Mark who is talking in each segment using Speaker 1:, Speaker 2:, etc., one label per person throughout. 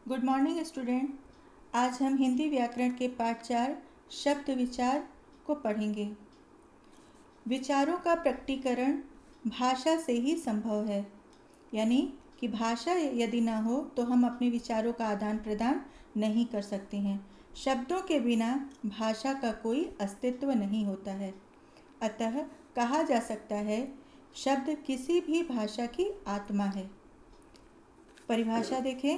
Speaker 1: Good morning student. आज हम हिंदी व्याकरण के पाठ 4 शब्द विचार को पढ़ेंगे। विचारों का प्रकटीकरण भाषा से ही संभव है, यानी कि भाषा यदि ना हो तो हम अपने विचारों का आदान प्रदान नहीं कर सकते हैं। शब्दों के बिना भाषा का कोई अस्तित्व नहीं होता है। अतः कहा जा सकता है शब्द किसी भी भाषा की आत्मा है। परिभाषा देखें।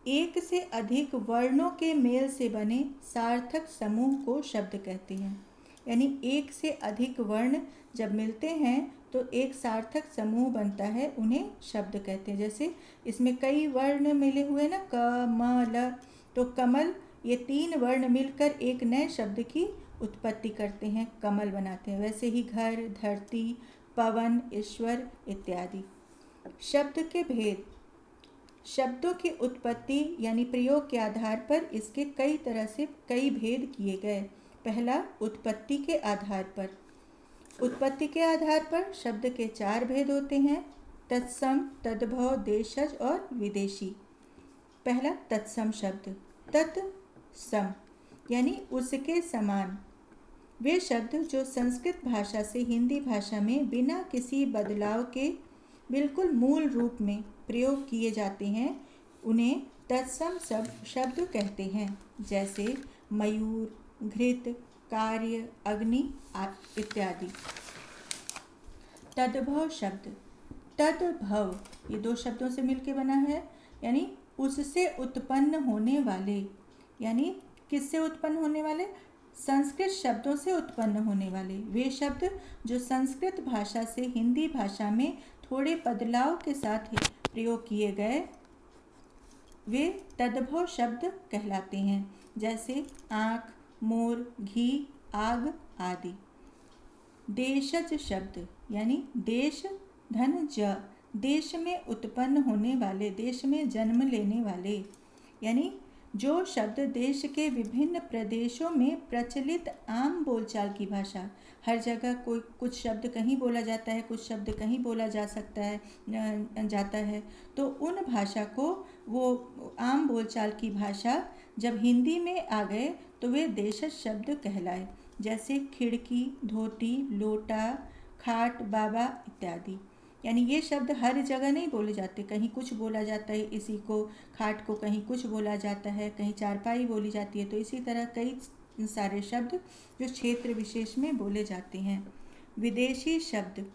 Speaker 1: एक से अधिक वर्णों के मेल से बने सार्थक समूह को शब्द कहते हैं। यानी एक से अधिक वर्ण जब मिलते हैं तो एक सार्थक समूह बनता है, उन्हें शब्द कहते हैं। जैसे इसमें कई वर्ण मिले हुए ना, क म ल, तो कमल, ये 3 वर्ण मिलकर एक नए शब्द की उत्पत्ति करते हैं, कमल बनाते हैं। वैसे ही घर, धरती, पवन, ईश्वर इत्यादि। शब्द के भेद। शब्दों की उत्पत्ति यानी प्रयोग के आधार पर इसके कई तरह से कई भेद किए गए। पहला, उत्पत्ति के आधार पर। उत्पत्ति के आधार पर शब्द के 4 भेद होते हैं: तत्सम, तद्भव, देशज और विदेशी। पहला, तत्सम शब्द। तत्सम यानी उसके समान। वे शब्द जो संस्कृत भाषा से हिंदी भाषा में बिना किसी बदलाव के बिल्कुल मूल रूप में प्रयोग किए जाते हैं, उन्हें तत्सम शब्द कहते हैं। जैसे मयूर, घृत, कार्य, अग्नि इत्यादि। तद्भव शब्द। तद्भव ये 2 शब्दों से मिलकर बना है, यानी उससे उत्पन्न होने वाले। यानी किससे उत्पन्न होने वाले? संस्कृत शब्दों से उत्पन्न होने वाले। वे शब्द जो संस्कृत भाषा से हिंदी भाषा में थोड़े बदलाव के साथ प्रयोग किए गए, वे तद्भव शब्द कहलाते हैं। जैसे आँख, मोर, घी, आग आदि। देशज शब्द यानी देश, धन, ज, देश में उत्पन्न होने वाले, देश में जन्म लेने वाले। यानी जो शब्द देश के विभिन्न प्रदेशों में प्रचलित आम बोलचाल की भाषा, हर जगह कोई कुछ शब्द कहीं बोला जाता है, कुछ शब्द कहीं बोला जा सकता है जाता है, तो उन भाषा को, वो आम बोलचाल की भाषा जब हिंदी में आ गए तो वे देशज शब्द कहलाए। जैसे खिड़की, धोती, लोटा, खाट, बाबा इत्यादि। यानी ये शब्द हर जगह नहीं बोले जाते, कहीं कुछ बोला जाता है, इसी को खाट को कहीं कुछ बोला जाता है, कहीं चारपाई बोली जाती है। तो इसी तरह कई सारे शब्द जो क्षेत्र विशेष में बोले जाते हैं। विदेशी शब्द।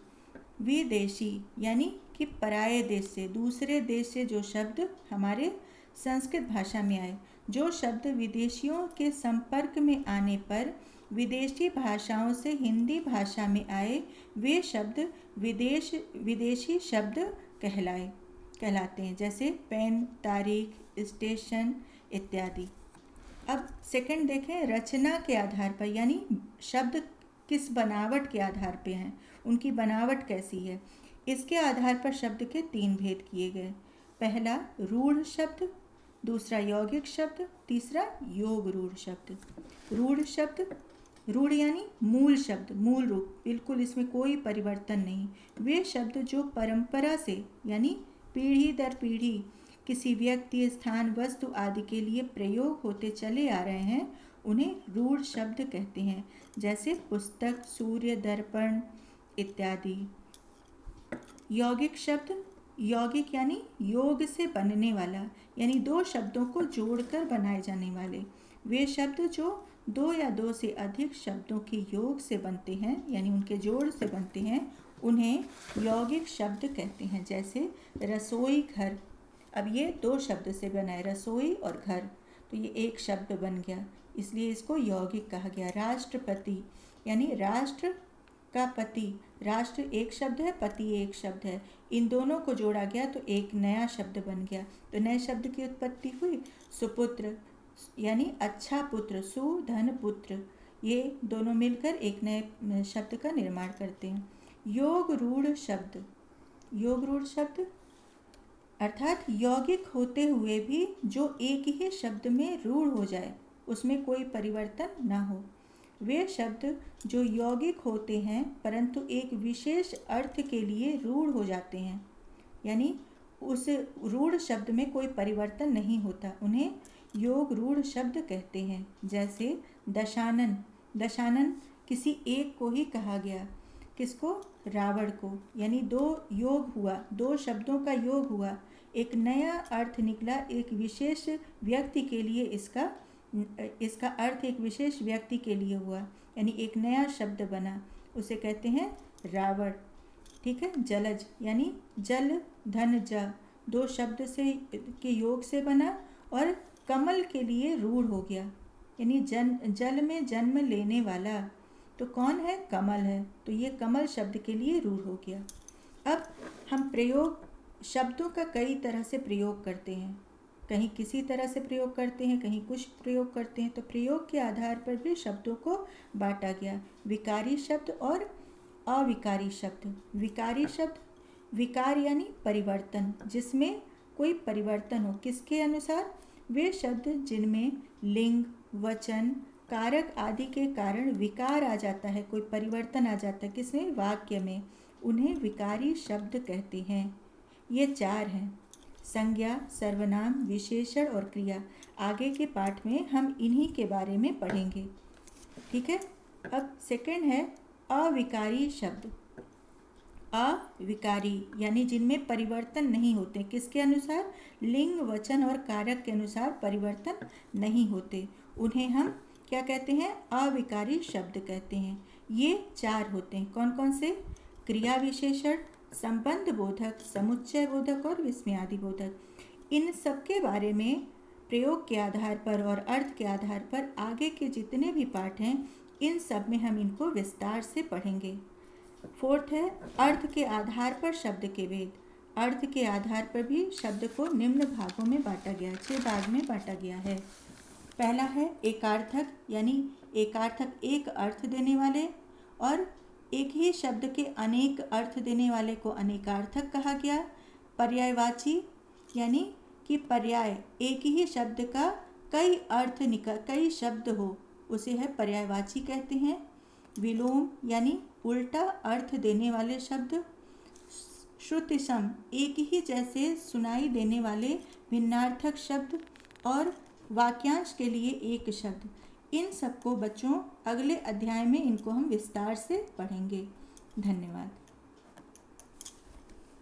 Speaker 1: विदेशी यानी कि पराये देश से, दूसरे देश से जो शब्द हमारे संस्कृत भाषा में आए। जो शब्द विदेशियों के संपर्क में आने पर विदेशी भाषाओं से हिंदी भाषा में आए, वे शब्द विदेशी शब्द कहलाते हैं। जैसे पेन, तारीख, स्टेशन इत्यादि। अब सेकंड देखें, रचना के आधार पर, यानी शब्द किस बनावट के आधार पे हैं, उनकी बनावट कैसी है, इसके आधार पर शब्द के 3 भेद किए गए। पहला, रूढ़ शब्द। दूसरा, यौगिक शब्द। तीसरा, योग रूढ़ शब्द। रूढ़ शब्द, रूढ़ यानी मूल शब्द, मूल रूप, बिल्कुल इसमें कोई परिवर्तन नहीं। वे शब्द जो परंपरा से यानी पीढ़ी दर पीढ़ी किसी व्यक्ति, स्थान, वस्तु आदि के लिए प्रयोग होते चले आ रहे हैं, उन्हें रूढ़ शब्द कहते हैं। जैसे पुस्तक, सूर्य, दर्पण इत्यादि। यौगिक शब्द। यौगिक यानी योग से बनने वाला, यानी 2 शब्दों को जोड़कर बनाए जाने वाले। वे शब्द जो 2 या 2 से अधिक शब्दों के योग से बनते हैं, यानी उनके जोड़ से बनते हैं, उन्हें यौगिक शब्द कहते हैं। जैसे रसोई घर, अब ये 2 शब्द से बना है, रसोई और घर, तो ये एक शब्द बन गया, इसलिए इसको यौगिक कहा गया। राष्ट्रपति यानी राष्ट्र का पति, राष्ट्र एक शब्द है, पति एक शब्द है, इन दोनों को जोड़ा गया तो एक नया शब्द बन गया। तो नए शब्द की उत्पत्ति हुई। सुपुत्र यानी अच्छा पुत्र, सुधन पुत्र, ये दोनों मिलकर एक नए शब्द का निर्माण करते हैं। योग रूढ़ शब्द। योग रूढ़ शब्द अर्थात यौगिक होते हुए भी जो एक ही शब्द में रूढ़ हो जाए, उसमें कोई परिवर्तन ना हो। वे शब्द जो यौगिक होते हैं परंतु एक विशेष अर्थ के लिए रूढ़ हो जाते हैं, यानी उस रूढ़ शब्द में कोई परिवर्तन नहीं होता, उन्हें योग रूढ़ शब्द कहते हैं। जैसे दशानन, दशानन किसी एक को ही कहा गया, किसको? रावण को, यानी दो योग हुआ, दो शब्दों का योग हुआ, एक नया अर्थ निकला, एक विशेष व्यक्ति के लिए इसका अर्थ एक विशेष व्यक्ति के लिए हुआ, यानी एक नया शब्द बना, उसे कहते हैं रावण। ठीक है। जलज यानी जल धन ज, दो शब्द से के योग से बना और कमल के लिए रूढ़ हो गया, यानी जल में जन्म लेने वाला, तो कौन है? कमल है, तो ये कमल शब्द के लिए रूढ़ हो गया। अब हम प्रयोग, शब्दों का कई तरह से प्रयोग करते हैं, कहीं किसी तरह से प्रयोग करते हैं, कहीं कुछ प्रयोग करते हैं, तो प्रयोग के आधार पर भी शब्दों को बांटा गया, विकारी शब्द और अविकारी शब्द। विकारी शब्द, विकार यानी परिवर्तन, जिसमें कोई परिवर्तन हो, किसके अनुसार? वे शब्द जिनमें लिंग, वचन, कारक आदि के कारण विकार आ जाता है, कोई परिवर्तन आ जाता है, किसमें? वाक्य में, उन्हें विकारी शब्द कहते हैं। ये चार हैं, संज्ञा, सर्वनाम, विशेषण और क्रिया। आगे के पाठ में हम इन्हीं के बारे में पढ़ेंगे। ठीक है। अब सेकंड है अविकारी शब्द। अविकारी यानी जिनमें परिवर्तन नहीं होते, किसके अनुसार? लिंग, वचन और कारक के अनुसार परिवर्तन नहीं होते, उन्हें हम क्या कहते हैं? अविकारी शब्द कहते हैं। ये चार होते हैं, कौन कौन से? क्रिया विशेषण, संबंध बोधक, समुच्चय बोधक और विस्मयादि बोधक। इन सब के बारे में प्रयोग के आधार पर और अर्थ के आधार पर आगे के जितने भी पाठ हैं, इन सब में हम इनको विस्तार से पढ़ेंगे। फोर्थ है अर्थ के आधार पर शब्द के भेद। अर्थ के आधार पर भी शब्द को निम्न भागों में बांटा गया, 6 भाग में बांटा गया है। पहला है एकार्थक, यानी एकार्थक एक अर्थ देने वाले, और एक ही शब्द के अनेक अर्थ देने वाले को अनेकार्थक कहा गया। पर्यायवाची यानी कि पर्याय, एक ही शब्द का कई अर्थ कई शब्द हो, उसे है पर्यायवाची कहते हैं। विलोम यानी उल्टा अर्थ देने वाले शब्द। श्रुतिसम, एक ही जैसे सुनाई देने वाले भिन्नार्थक शब्द। और वाक्यांश के लिए एक शब्द। इन सबको बच्चों अगले अध्याय में इनको हम विस्तार से पढ़ेंगे। धन्यवाद।